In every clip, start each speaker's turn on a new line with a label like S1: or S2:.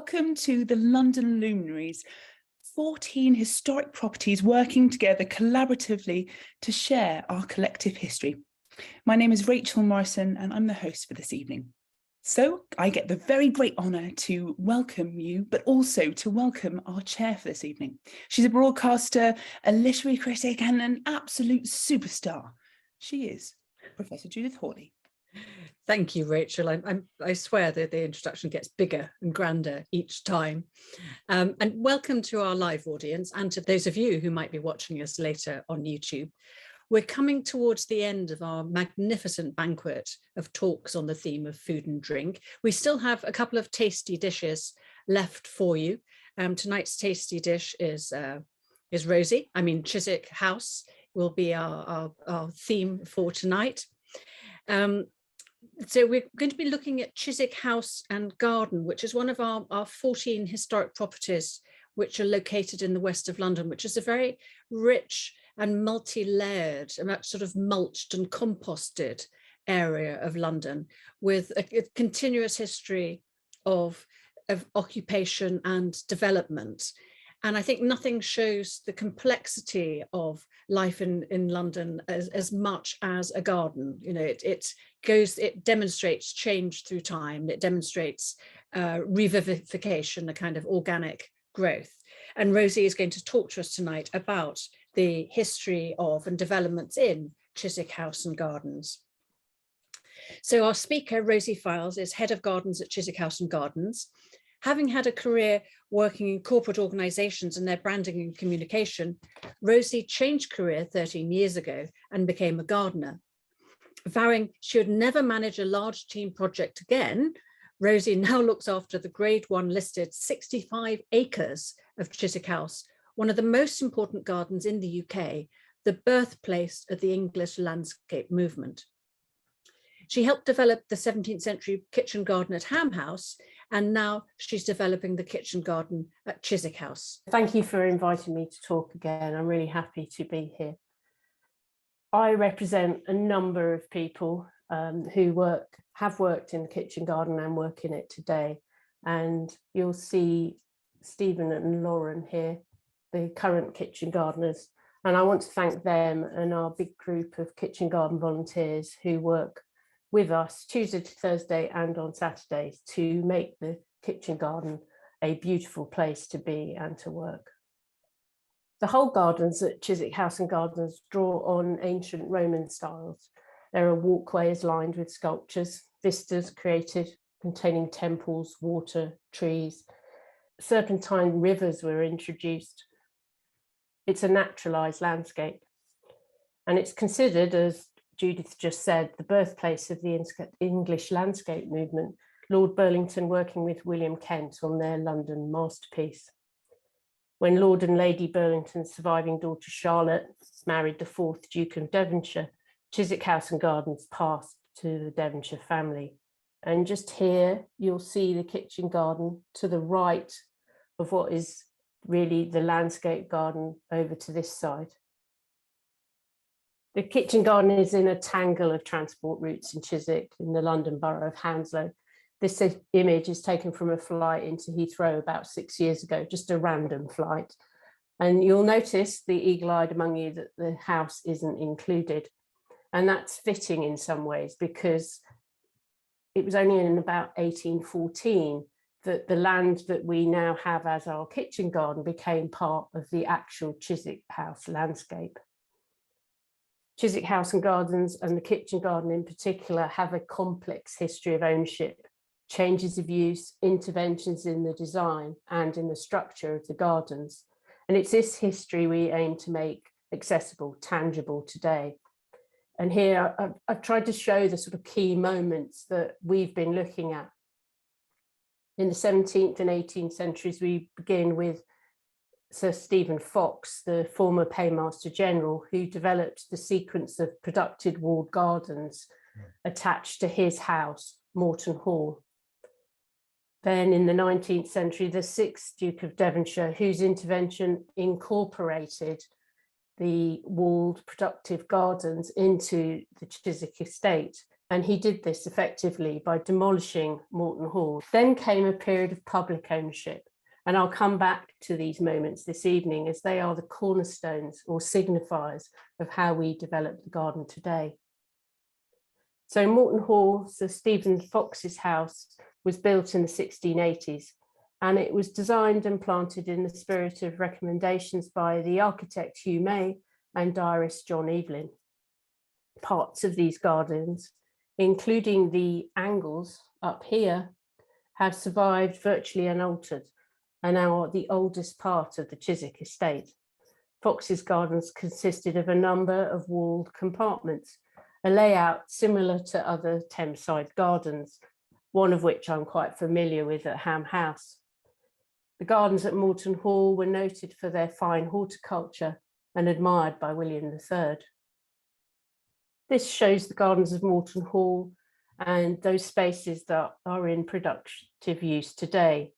S1: Welcome to the London Luminaries, 14 historic properties working together collaboratively to share our collective history. My name is Rachel Morrison and I'm the host for this evening. So I get the very great honour to welcome you, but also to welcome our chair for this evening. She's a broadcaster, a literary critic and an absolute superstar. She is Professor Judith Hawley.
S2: Thank you, Rachel. I swear that the introduction gets bigger and grander each time. And welcome to our live audience and to those of you who might be watching us later on YouTube. We're coming towards the end of our magnificent banquet of talks on the theme of food and drink. We still have a couple of tasty dishes left for you. Tonight's tasty dish is Chiswick House will be our theme for tonight. So we're going to be looking at Chiswick House and Garden, which is one of our 14 historic properties which are located in the west of London, which is a very rich and multi-layered, sort of mulched and composted area of London with a continuous history of occupation and development. And I think nothing shows the complexity of life in London as much as a garden. You know, it demonstrates change through time. It demonstrates revivification, a kind of organic growth. And Rosie is going to talk to us tonight about the history of and developments in Chiswick House and Gardens. So our speaker, Rosie Fyles, is Head of Gardens at Chiswick House and Gardens. Having had a career working in corporate organisations and their branding and communication, Rosie changed career 13 years ago and became a gardener. Vowing she would never manage a large team project again, Rosie now looks after the Grade 1 listed 65 acres of Chiswick House, one of the most important gardens in the UK, the birthplace of the English landscape movement. She helped develop the 17th century kitchen garden at Ham House, and now she's developing the kitchen garden at Chiswick House.
S3: Thank you for inviting me to talk again. I'm really happy to be here. I represent a number of people who have worked in the kitchen garden and work in it today. And you'll see Stephen and Lauren here, the current kitchen gardeners. And I want to thank them and our big group of kitchen garden volunteers who work with us Tuesday to Thursday and on Saturdays to make the kitchen garden a beautiful place to be and to work. The whole gardens at Chiswick House and Gardens draw on ancient Roman styles. There are walkways lined with sculptures, vistas created containing temples, water, trees. Serpentine rivers were introduced. It's a naturalized landscape, and it's considered, as Judith just said, the birthplace of the English landscape movement, Lord Burlington working with William Kent on their London masterpiece. When Lord and Lady Burlington's surviving daughter Charlotte married the 4th Duke of Devonshire, Chiswick House and Gardens passed to the Devonshire family. And just here, you'll see the kitchen garden to the right of what is really the landscape garden over to this side. The kitchen garden is in a tangle of transport routes in Chiswick in the London borough of Hounslow. This image is taken from a flight into Heathrow about 6 years ago, just a random flight. And you'll notice, the eagle-eyed among you, that the house isn't included. And that's fitting in some ways because it was only in about 1814 that the land that we now have as our kitchen garden became part of the actual Chiswick House landscape. Chiswick House and Gardens and the kitchen garden in particular have a complex history of ownership, changes of use, interventions in the design and in the structure of the gardens. And it's this history we aim to make accessible, tangible today. And here I've tried to show the sort of key moments that we've been looking at. In the 17th and 18th centuries, we begin with Sir Stephen Fox, the former Paymaster General, who developed the sequence of productive walled gardens attached to his house, Morton Hall. Then in the 19th century, the 6th Duke of Devonshire, whose intervention incorporated the walled productive gardens into the Chiswick estate, And he did this effectively by demolishing Moreton Hall. Then came a period of public ownership. And I'll come back to these moments this evening as they are the cornerstones or signifiers of how we develop the garden today. So Moreton Hall, Sir Stephen Fox's house, was built in the 1680s, and it was designed and planted in the spirit of recommendations by the architect Hugh May and diarist John Evelyn. Parts of these gardens, including the angles up here, have survived virtually unaltered and are the oldest part of the Chiswick estate. Fox's gardens consisted of a number of walled compartments, a layout similar to other Thameside gardens, one of which I'm quite familiar with at Ham House. The gardens at Moreton Hall were noted for their fine horticulture and admired by William III. This shows the gardens of Moreton Hall and those spaces that are in productive use today.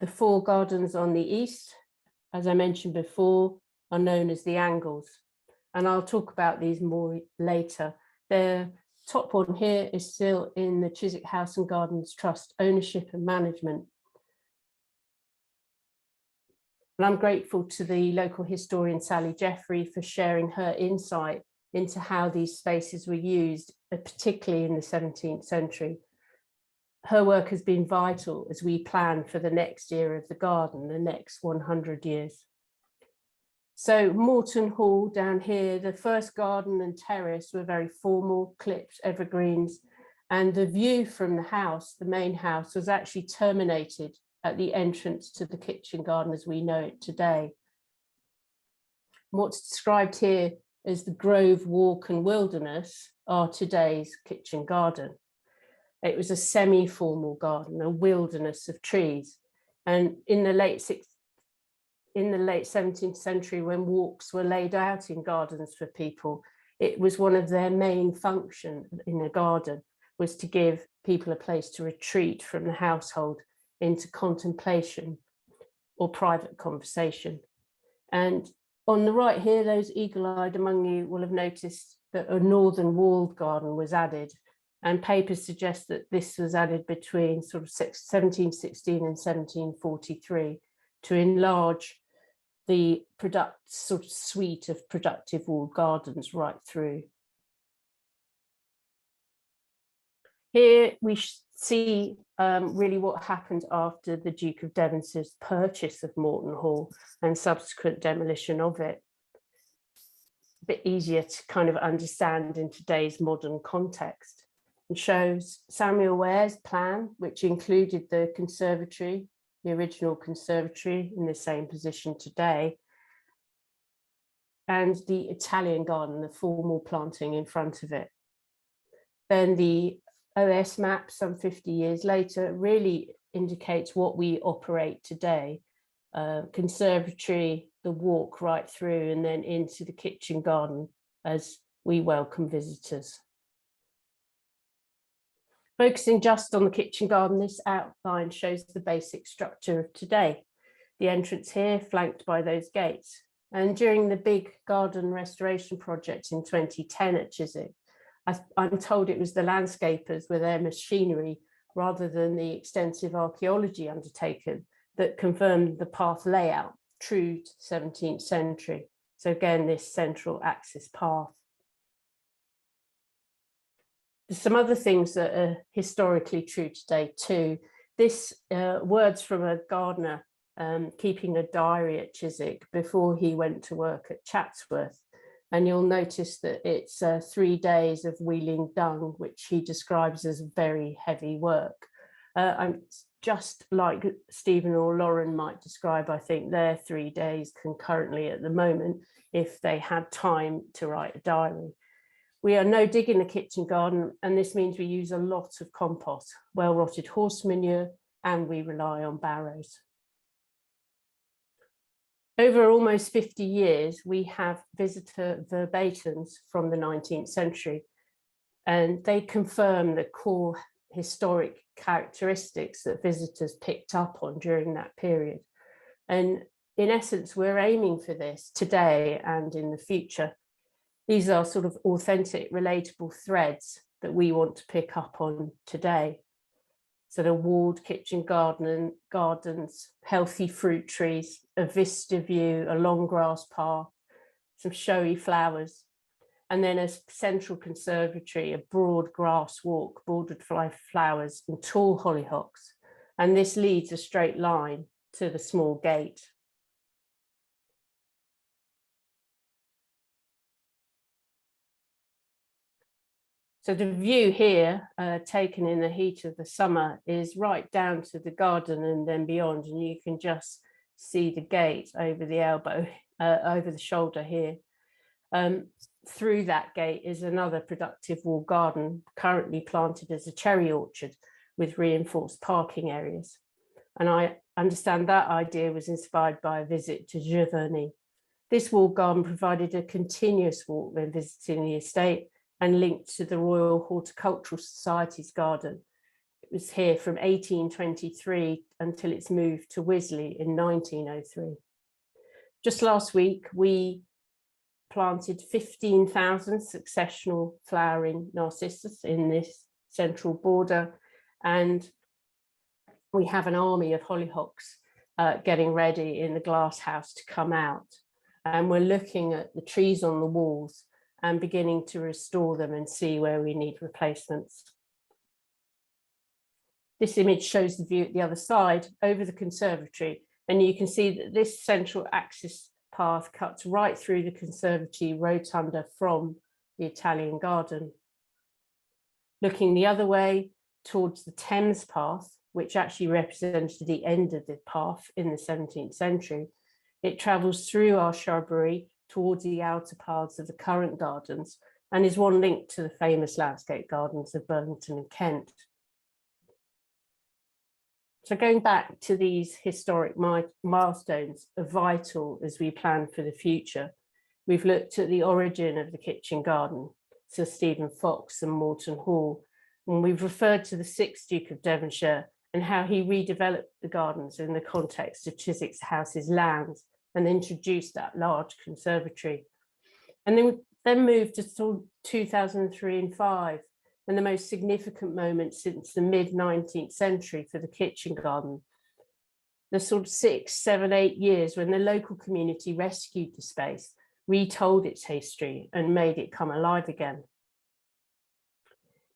S3: The 4 gardens on the east, as I mentioned before, are known as the angles, and I'll talk about these more later. The top one here is still in the Chiswick House and Gardens Trust ownership and management. And I'm grateful to the local historian Sally Jeffrey for sharing her insight into how these spaces were used, particularly in the 17th century. Her work has been vital as we plan for the next era of the garden, the next 100 years. So Moreton Hall down here, the first garden and terrace were very formal, clipped evergreens, and the view from the house, the main house, was actually terminated at the entrance to the kitchen garden as we know it today. What's described here as the Grove, Walk and Wilderness are today's kitchen garden. It was a semi-formal garden, a wilderness of trees. And in the late 17th century, when walks were laid out in gardens for people, it was one of their main functions in a garden was to give people a place to retreat from the household into contemplation or private conversation. And on the right here, those eagle-eyed among you will have noticed that a northern walled garden was added, and papers suggest that this was added between sort of 1716 and 1743 to enlarge the sort of suite of productive walled gardens right through. Here we see really what happened after the Duke of Devonshire's purchase of Moreton Hall and subsequent demolition of it. A bit easier to kind of understand in today's modern context. It shows Samuel Ware's plan, which included the conservatory, the original conservatory in the same position today, and the Italian garden, the formal planting in front of it. Then the OS map some 50 years later really indicates what we operate today. Conservatory, the walk right through and then into the kitchen garden as we welcome visitors. Focusing just on the kitchen garden, this outline shows the basic structure of today. The entrance here flanked by those gates. And during the big garden restoration project in 2010 at Chiswick, I'm told it was the landscapers with their machinery rather than the extensive archaeology undertaken that confirmed the path layout true to the 17th century. So again, this central axis path. There's some other things that are historically true today too. This words from a gardener keeping a diary at Chiswick before he went to work at Chatsworth. And you'll notice that it's 3 days of wheeling dung, which he describes as very heavy work. I'm just like Stephen or Lauren might describe, I think, their 3 days concurrently at the moment, if they had time to write a diary. We are no dig in the kitchen garden, and this means we use a lot of compost, well-rotted horse manure, and we rely on barrows. Over almost 50 years, we have visitor verbatims from the 19th century, and they confirm the core historic characteristics that visitors picked up on during that period. And in essence, we're aiming for this today and in the future. These are sort of authentic, relatable threads that we want to pick up on today. So the walled kitchen garden, gardens, healthy fruit trees, a vista view, a long grass path, some showy flowers, and then a central conservatory, a broad grass walk bordered by flowers and tall hollyhocks. And this leads a straight line to the small gate. So the view here, taken in the heat of the summer, is right down to the garden and then beyond, and you can just see the gate over the elbow, over the shoulder here. Through that gate is another productive walled garden, currently planted as a cherry orchard with reinforced parking areas. And I understand that idea was inspired by a visit to Giverny. This walled garden provided a continuous walk when visiting the estate and linked to the Royal Horticultural Society's garden. It was here from 1823 until its move to Wisley in 1903. Just last week, we planted 15,000 successional flowering narcissus in this central border, and we have an army of hollyhocks getting ready in the glass house to come out. And we're looking at the trees on the walls and beginning to restore them and see where we need replacements. This image shows the view at the other side over the conservatory, and you can see that this central axis path cuts right through the conservatory rotunda from the Italian garden. Looking the other way towards the Thames path, which actually represented the end of the path in the 17th century, it travels through our shrubbery towards the outer paths of the current gardens and is one link to the famous landscape gardens of Burlington and Kent. So going back to these historic milestones are vital as we plan for the future. We've looked at the origin of the kitchen garden, Sir Stephen Fox and Moreton Hall, and we've referred to the 6th Duke of Devonshire and how he redeveloped the gardens in the context of Chiswick House's lands and introduced that large conservatory. And then moved to 2003 and 5, and the most significant moment since the mid-19th century for the kitchen garden. The sort of 6, 7, 8 years when the local community rescued the space, retold its history and made it come alive again.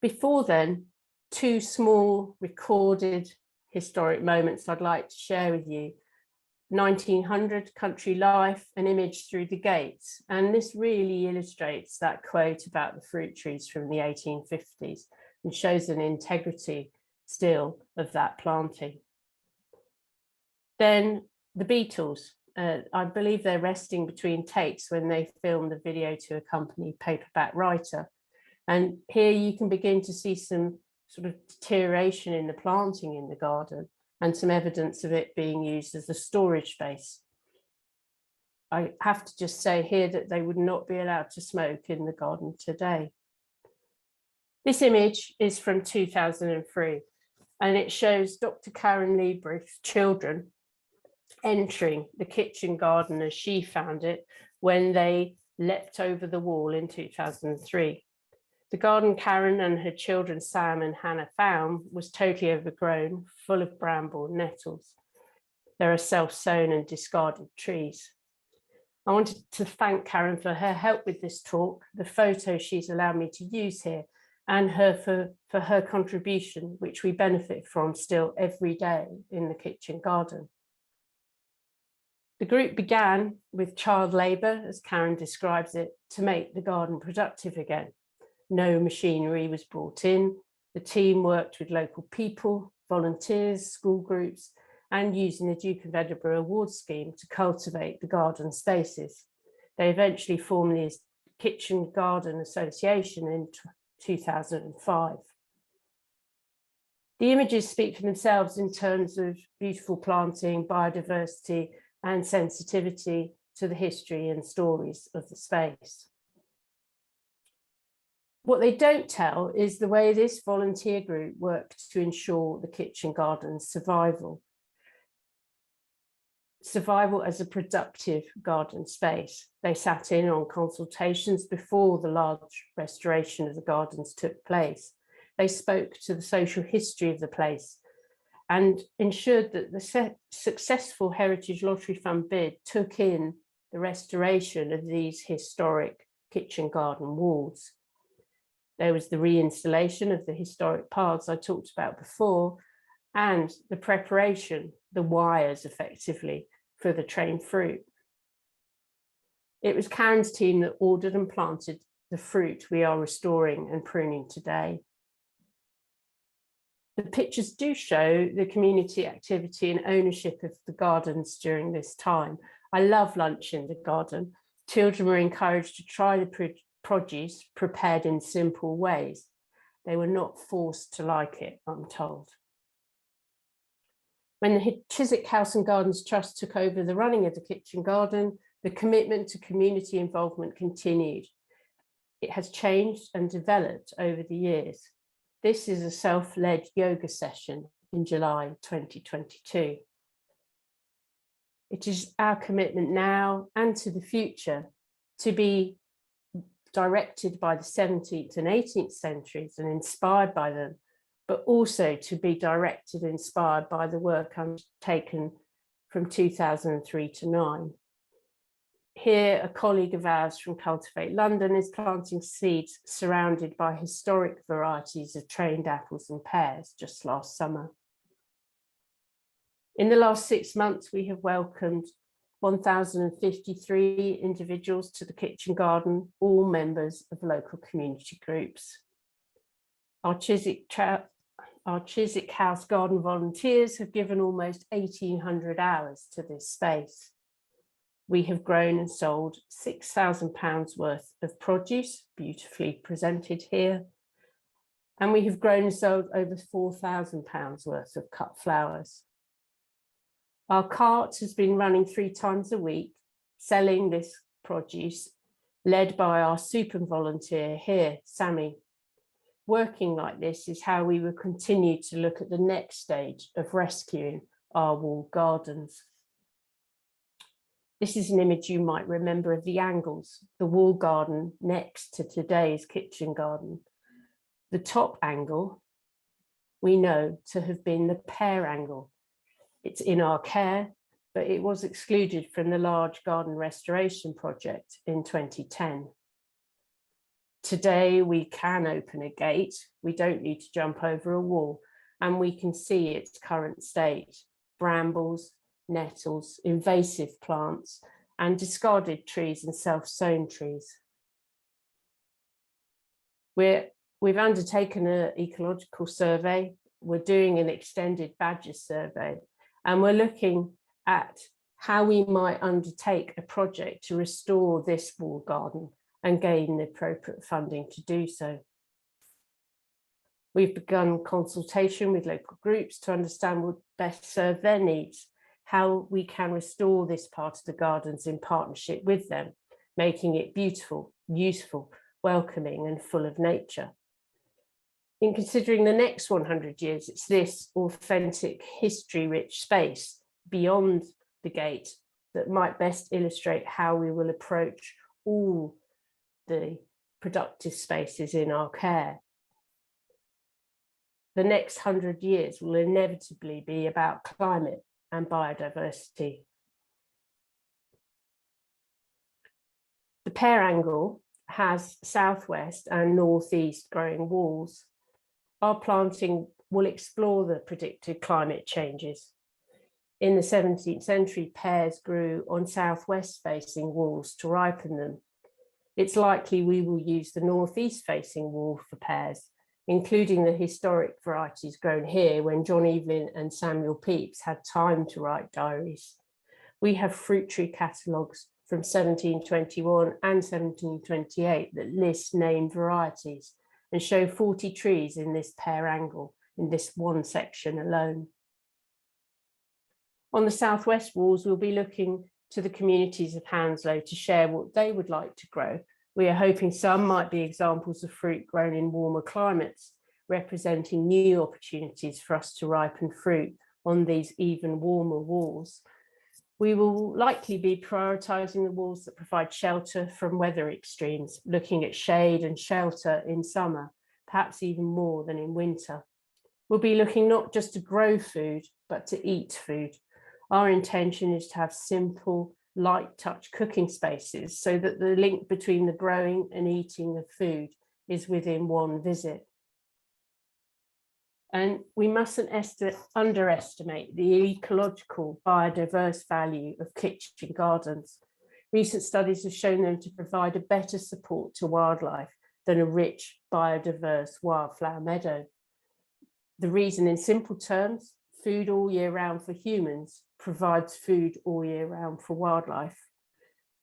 S3: Before then, 2 small recorded historic moments I'd like to share with you. 1900 country life, an image through the gates. And this really illustrates that quote about the fruit trees from the 1850s and shows an integrity still of that planting. Then the Beatles, I believe they're resting between takes when they filmed the video to accompany Paperback Writer. And here you can begin to see some sort of deterioration in the planting in the garden and some evidence of it being used as a storage space. I have to just say here that they would not be allowed to smoke in the garden today. This image is from 2003, and it shows Dr. Karen Liebrich's children entering the kitchen garden as she found it when they leapt over the wall in 2003. The garden Karen and her children Sam and Hannah found was totally overgrown, full of bramble and nettles. There are self-sown and discarded trees. I wanted to thank Karen for her help with this talk, the photo she's allowed me to use here, and her for her contribution, which we benefit from still every day in the kitchen garden. The group began with child labour, as Karen describes it, to make the garden productive again. No machinery was brought in. The team worked with local people, volunteers, school groups, and using the Duke of Edinburgh Award scheme to cultivate the garden spaces. They eventually formed the Kitchen Garden Association in 2005. The images speak for themselves in terms of beautiful planting, biodiversity, and sensitivity to the history and stories of the space. What they don't tell is the way this volunteer group worked to ensure the kitchen garden's survival. survival as a productive garden space. They sat in on consultations before the large restoration of the gardens took place. They spoke to the social history of the place and ensured that the successful Heritage Lottery Fund bid took in the restoration of these historic kitchen garden walls. There was the reinstallation of the historic paths I talked about before, and the preparation, the wires effectively, for the trained fruit. It was Karen's team that ordered and planted the fruit we are restoring and pruning today. The pictures do show the community activity and ownership of the gardens during this time. I love lunch in the garden. Children were encouraged to try the produce prepared in simple ways. They were not forced to like it, I'm told. When the Chiswick House and Gardens Trust took over the running of the kitchen garden, the commitment to community involvement continued. It has changed and developed over the years. This is a self-led yoga session in July 2022. It is our commitment now and to the future to be directed by the 17th and 18th centuries and inspired by them, but also to be directed and inspired by the work undertaken from 2003 to 9. Here, a colleague of ours from Cultivate London is planting seeds surrounded by historic varieties of trained apples and pears just last summer. In the last 6 months, we have welcomed 1,053 individuals to the kitchen garden, all members of local community groups. Our Chiswick House garden volunteers have given almost 1,800 hours to this space. We have grown and sold £6,000 worth of produce, beautifully presented here. And we have grown and sold over £4,000 worth of cut flowers. Our cart has been running 3 times a week, selling this produce, led by our super volunteer here, Sammy. Working like this is how we will continue to look at the next stage of rescuing our walled gardens. This is an image you might remember of the Angles, the walled garden next to today's kitchen garden. The top angle we know to have been the pear angle. It's in our care, but it was excluded from the large garden restoration project in 2010. Today, we can open a gate. We don't need to jump over a wall, and we can see its current state: brambles, nettles, invasive plants, and discarded trees and self-sown trees. We've undertaken an ecological survey. We're doing an extended badger survey, and we're looking at how we might undertake a project to restore this walled garden and gain the appropriate funding to do so. We've begun consultation with local groups to understand what best serve their needs, how we can restore this part of the gardens in partnership with them, making it beautiful, useful, welcoming and full of nature. In considering the next 100 years, it's this authentic, history-rich space beyond the gate that might best illustrate how we will approach all the productive spaces in our care. The next 100 years will inevitably be about climate and biodiversity. The pear angle has southwest and northeast growing walls. Our planting will explore the predicted climate changes. In the 17th century, pears grew on southwest facing walls to ripen them. It's likely we will use the northeast facing wall for pears, including the historic varieties grown here when John Evelyn and Samuel Pepys had time to write diaries. We have fruit tree catalogues from 1721 and 1728 that list named varieties and show 40 trees in this pear angle in this one section alone. On the southwest walls, we'll be looking to the communities of Hounslow to share what they would like to grow. We are hoping some might be examples of fruit grown in warmer climates, representing new opportunities for us to ripen fruit on these even warmer walls. We will likely be prioritising the walls that provide shelter from weather extremes, looking at shade and shelter in summer, perhaps even more than in winter. We'll be looking not just to grow food, but to eat food. Our intention is to have simple, light touch cooking spaces so that the link between the growing and eating of food is within one visit. And we mustn't underestimate the ecological biodiverse value of kitchen gardens. Recent studies have shown them to provide a better support to wildlife than a rich biodiverse wildflower meadow. The reason, in simple terms, food all year round for humans provides food all year round for wildlife.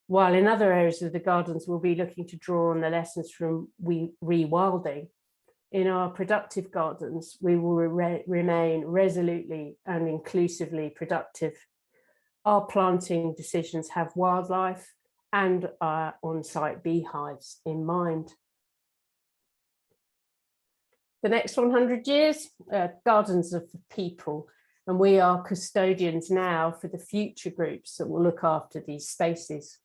S3: While in other areas of the gardens, we'll be looking to draw on the lessons from rewilding. In our productive gardens, we will remain resolutely and inclusively productive. Our planting decisions have wildlife and our on-site beehives in mind. The next 100 years, gardens are for people, and we are custodians now for the future groups that will look after these spaces.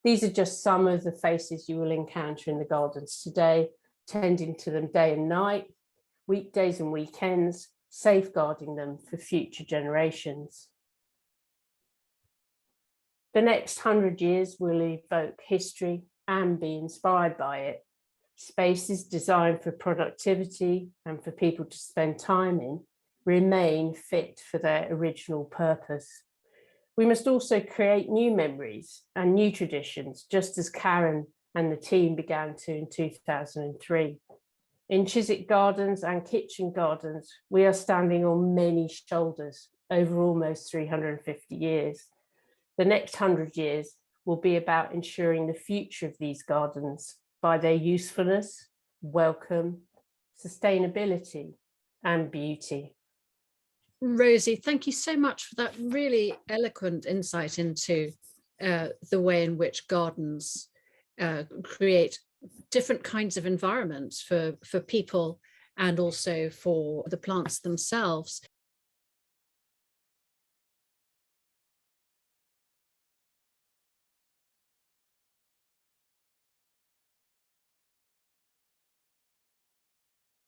S3: These are just some of the faces you will encounter in the gardens today, tending to them day and night, weekdays and weekends, safeguarding them for future generations. The next 100 years will evoke history and be inspired by it. Spaces designed for productivity and for people to spend time in remain fit for their original purpose. We must also create new memories and new traditions, just as Karen and the team began to in 2003. In Chiswick Gardens and Kitchen Gardens, we are standing on many shoulders over almost 350 years. The next 100 years will be about ensuring the future of these gardens by their usefulness, welcome, sustainability, and beauty.
S2: Rosie, thank you so much for that really eloquent insight into the way in which gardens create different kinds of environments for people and also for the plants themselves.